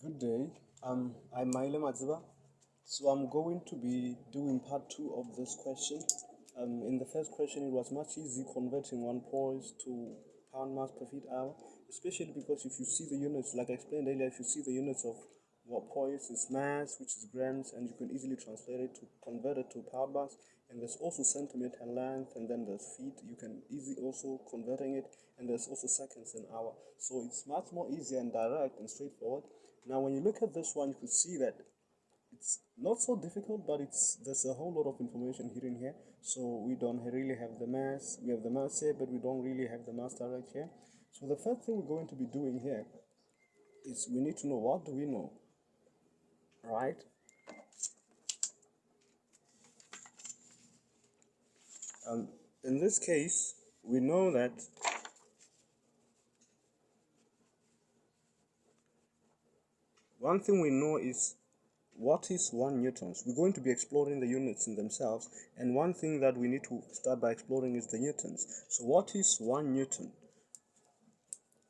Good day. I'm Maile Madziba. So I'm going to be doing part two of this question. In the first question, it was much easy converting one poise to pound mass per feet hour, especially because if you see the units, like I explained earlier, if you see the units of what poise is mass, which is grams, and you can easily translate it to convert it to pound mass. And there's also centimeter length, and then there's feet. You can easily also converting it, and there's also seconds an hour. So it's much more easier and direct and straightforward. Now, when you look at this one, you can see that it's not so difficult, but there's a whole lot of information hidden here. So we don't really have the mass. We have the mass here, but we don't really have the mass direct here. So the first thing we're going to be doing here is we need to know, what do we know, right? In this case, we know that one thing we know is what is 1 newtons. We're going to be exploring the units in themselves, and one thing that we need to start by exploring is the newtons. So what is 1 newton?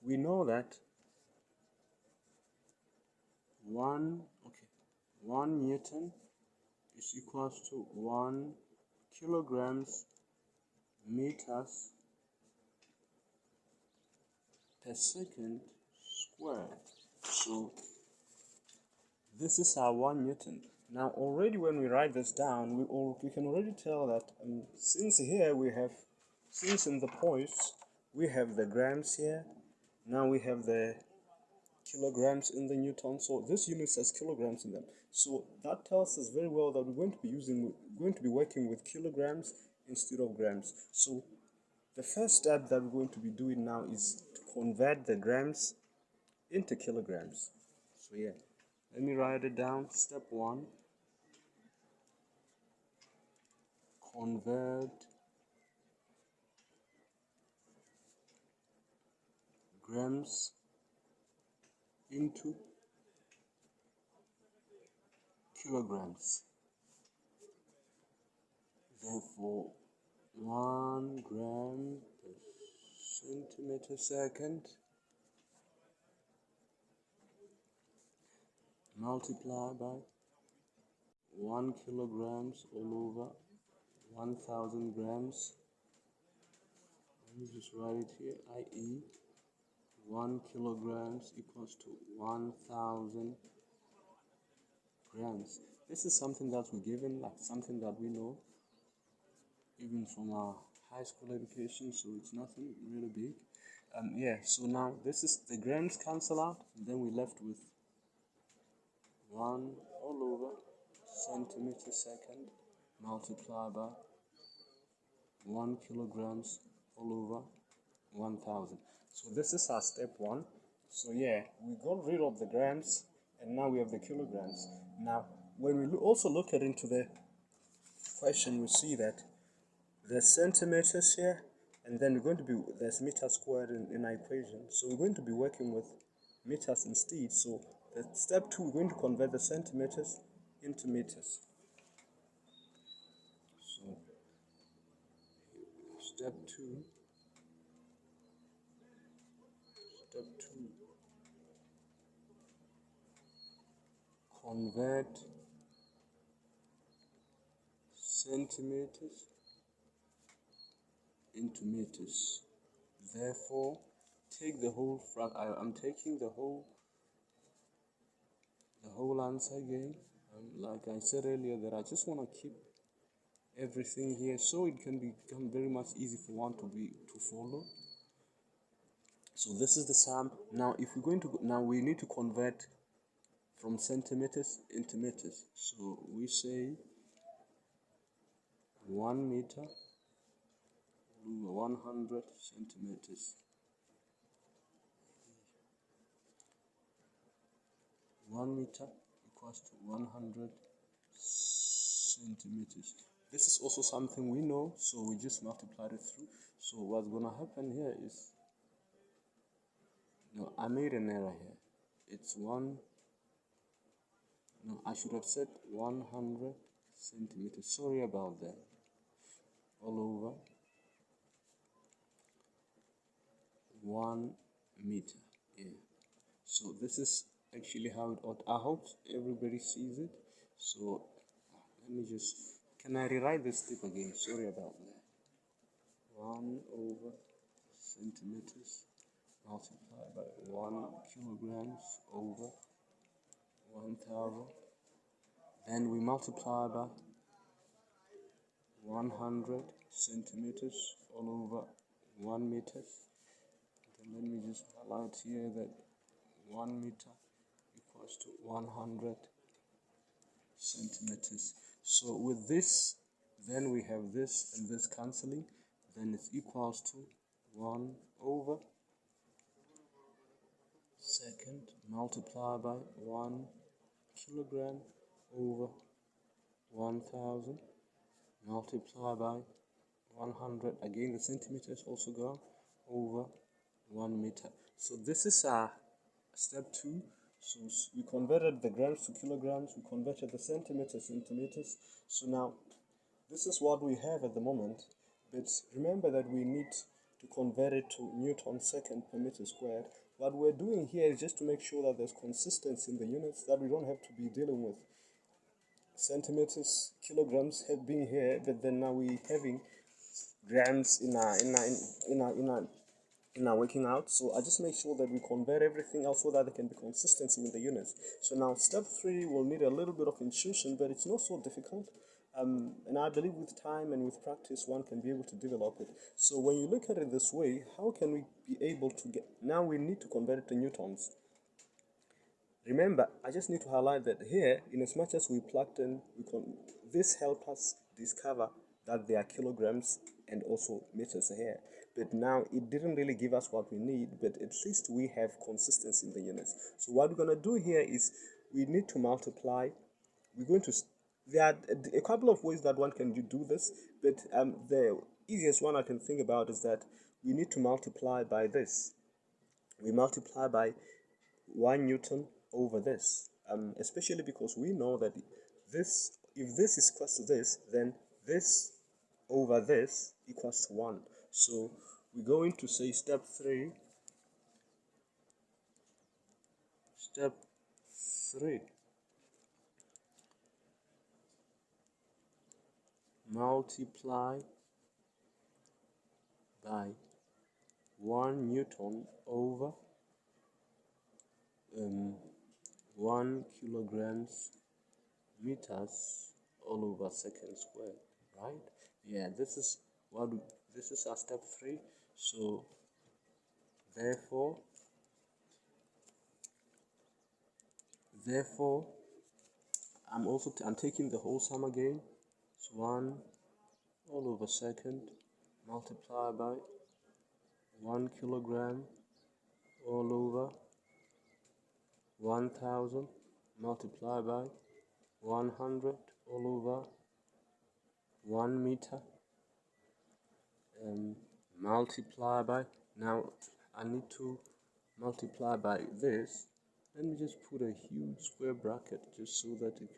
We know that 1 newton is equals to 1 kilograms meters per second squared. So this is our 1 newton. Now already when we write this down, we can already tell that since in the points we have the grams here, now we have the kilograms in the newton, so this unit has kilograms in them. So that tells us very well that we're going to be working with kilograms instead of grams. So the first step that we're going to be doing now is to convert the grams into kilograms. So yeah, let me write it down. Step 1, convert grams into kilograms. Therefore, 1 gram per centimeter second multiplied by 1 kilograms all over 1000 grams. Let me just write it here, i.e. 1 kilograms equals to 1000 grams. This is something that we're given, like something that we know even from our high school education, so it's nothing really big. Yeah, so now this is the grams cancel out, and then we're left with 1 all over centimeter second multiplied by 1 kilograms all over 1000. So this is our step 1. So yeah, we got rid of the grams, and now we have the kilograms. Now when we also look at into the question, we see that there's centimeters here, and then there's meters squared in our equation. So we're going to be working with meters instead. So the step 2, we're going to convert the centimeters into meters. So step 2, convert centimeters into meters. Therefore, take the whole I'm taking the whole answer again. Like I said earlier, that I just want to keep everything here so it can become very much easy for one to follow. So this is the sum. Now if we're going to now we need to convert from centimeters into meters. So we say 1 meter 100 centimeters. 1 meter equals to 100 centimeters. This is also something we know, so we just multiplied it through. So what's gonna happen here is, no, I made an error here. It's I should have said 100 centimeters. Sorry about that. All over 1 meter. Yeah. So this is actually how it ought. I hope everybody sees it. So let me just, can I rewrite this step again? Sorry about that. 1 over centimeters multiplied by 1 kilograms over 1000. Then we multiply by 100 centimeters all over 1 meter. Then let me just highlight here that 1 meter equals to 100 centimeters. So with this, then we have this and this cancelling, then it's equals to 1 over second multiplied by 1 kilogram over 1000 multiplied by 100. Again, the centimeters also go over 1 meter. So this is our step 2. So we converted the grams to kilograms, we converted the centimeters to centimeters. So now this is what we have at the moment, but remember that we need to convert it to Newton second per meter squared. What we're doing here is just to make sure that there's consistency in the units, that we don't have to be dealing with centimeters, kilograms have been here, but then now we having grams in our working out. So I just make sure that we convert everything else so that there can be consistency in the units. So now step 3 will need a little bit of intuition, but it's not so difficult. And I believe with time and with practice one can be able to develop it. So when you look at it this way, how can we be able to get, now we need to convert it to newtons. Remember, I just need to highlight that here, in as much as we plugged in, this helped us discover that there are kilograms and also meters here. But now it didn't really give us what we need, but at least we have consistency in the units. So what we're going to do here is we need to multiply. We're going to, there are a couple of ways that one can do this, but the easiest one I can think about is that we need to multiply by this. We multiply by 1 Newton over this, especially because we know that this, if this is equal to this, then this over this equals to 1. So we're going to say step 3, multiply by 1 Newton over 1 kilograms meters all over second squared, right? Yeah, this is what this is our step 3. So therefore I'm taking the whole sum again. It's 1 all over second multiplied by 1 kilogram all over 1000 multiplied by 100 all over 1 meter, multiply by, now I need to multiply by this. Let me just put a huge square bracket just so that it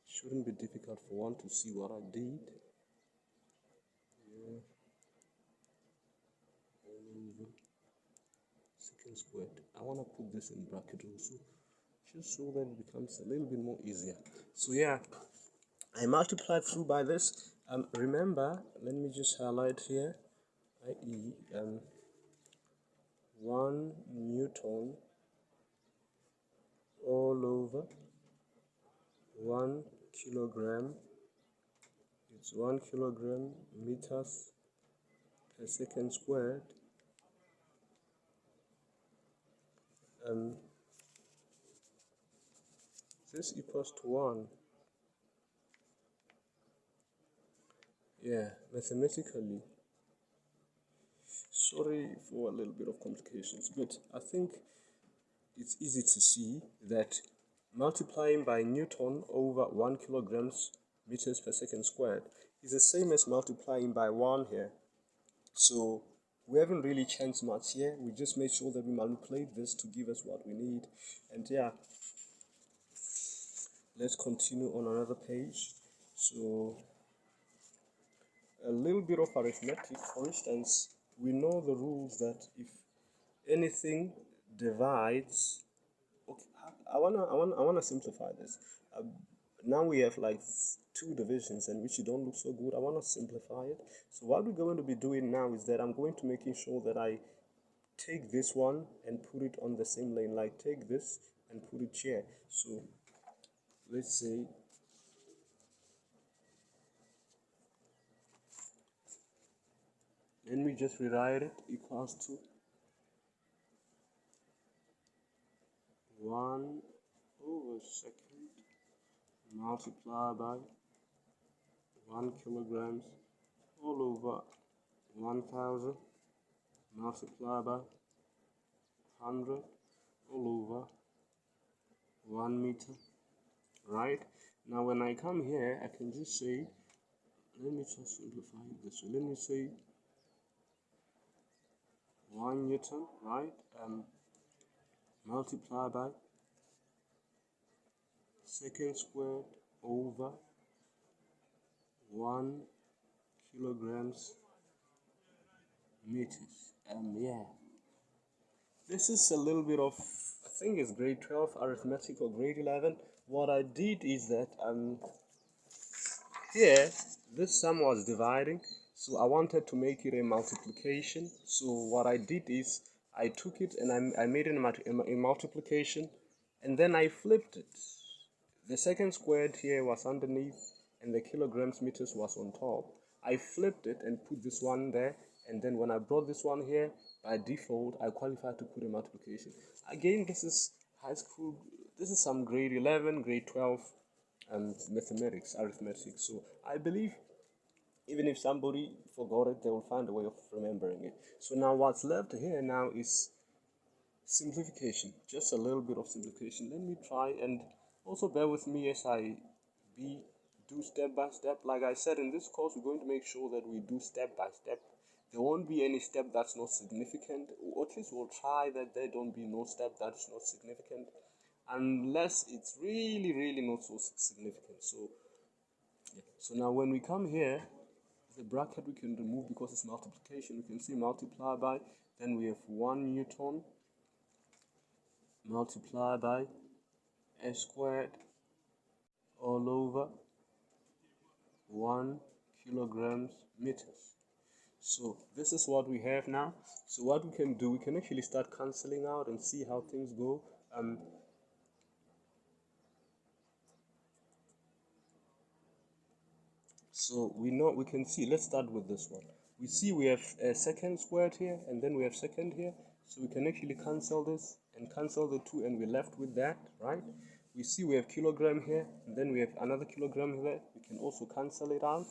shouldn't be difficult for one to see what I did. Yeah. All over second squared. I want to put this in bracket also, just so that it becomes a little bit more easier. So yeah, I multiplied through by this. Remember, let me just highlight here, i.e. 1 Newton all over 1 kilogram. It's 1 kilogram meters per second squared. This equals to 1. Yeah, mathematically. Sorry for a little bit of complications, but I think it's easy to see that multiplying by Newton over 1 kilograms meters per second squared is the same as multiplying by 1 here. So we haven't really changed much here. We just made sure that we manipulate this to give us what we need. And yeah, let's continue on another page. So a little bit of arithmetic. For instance, we know the rules that if anything divides. Okay, I wanna simplify this. Now we have like two divisions, and which don't look so good. I wanna simplify it. So what we're going to be doing now is that I'm going to making sure that I take this one and put it on the same lane. Like take this and put it here. So let's say let me just rewrite it equals to 1/2 multiplied by 1 kilograms all over 1000 multiplied by 100 all over 1 meter. Right now when I come here, I can just say, let me just simplify it this way. Let me say 1 Newton, right, multiplied by second squared over 1 kilograms meters. Yeah, this is a little bit of, I think it's grade 12 arithmetic or grade 11. What I did is that here this sum was dividing, so I wanted to make it a multiplication. So what I did is I took it and I made it a multiplication, and then I flipped it. The second squared here was underneath and the kilograms meters was on top. I flipped it and put this one there, and then when I brought this one here, by default I qualified to put a multiplication. Again, this is high school, this is some grade 11, grade 12 mathematics, arithmetic. So I believe even if somebody forgot it, they will find a way of remembering it. So now what's left here now is simplification, just a little bit of simplification. Let me try, and also bear with me as I do step by step. Like I said, in this course we're going to make sure that we do step by step. There won't be any step that's not significant, or at least we'll try that there don't be no step that's not significant, unless it's really not so significant. So yeah. So now when we come here, the bracket we can remove because it's multiplication. We can see multiply by, then we have 1 Newton multiplied by s squared all over 1 kilograms meters. So this is what we have now. So what we can do, we can actually start cancelling out and see how things go. So we can see, let's start with this one. We see we have a second squared here, and then we have second here. So we can actually cancel this and cancel the 2, and we're left with that, right? We see we have kilogram here, and then we have another kilogram here. We can also cancel it out.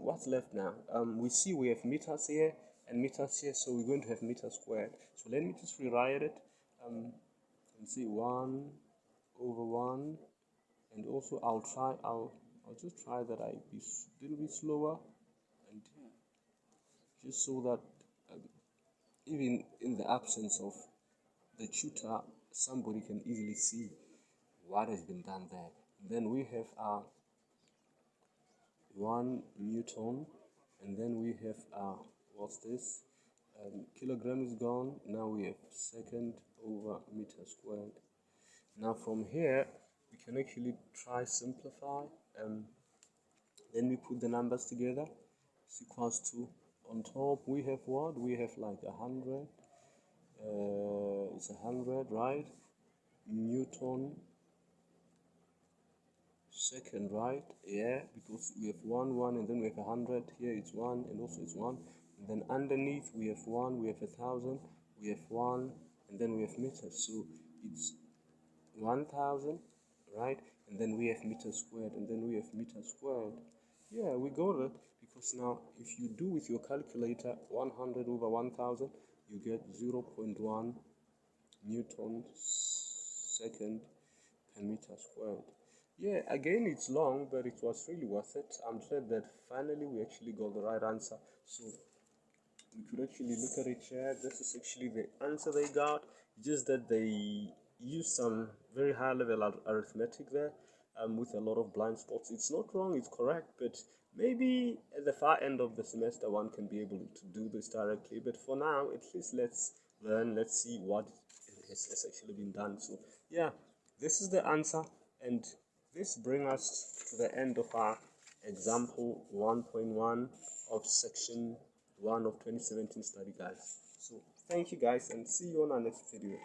What's left now? We see we have meters here and meters here, so we're going to have meters squared. So let me just rewrite it. And see 1/1, and also I'll just try that I be a little bit slower, and yeah, just so that even in the absence of the tutor, somebody can easily see what has been done there. Then we have our 1 Newton, and then we have our, what's this? Kilogram is gone. Now we have second over meter squared. Now from here we can actually try simplify. Then we put the numbers together. It's equals to, on top we have what? We have like 100. It's 100, right? Newton second, right? Yeah, because we have 1 and then we have 100. Here it's 1 and also it's 1. And then underneath we have 1, we have 1,000, we have 1, and then we have meters. So it's 1,000, right? And then we have meters squared, and then we have meters squared. Yeah, we got it, because now if you do with your calculator 100 over 1,000, you get 0.1 Newton second per meter squared. Yeah, again it's long, but it was really worth it. I'm glad that finally we actually got the right answer. So we could actually look at it here. This is actually the answer they got, just that they used some very high level arithmetic there, with a lot of blind spots. It's not wrong, it's correct, but maybe at the far end of the semester one can be able to do this directly. But for now, at least let's learn, let's see what has actually been done. So yeah, this is the answer, and this brings us to the end of our example 1.1 of section 1 of 2017 study guides. So thank you guys, and see you on our next video.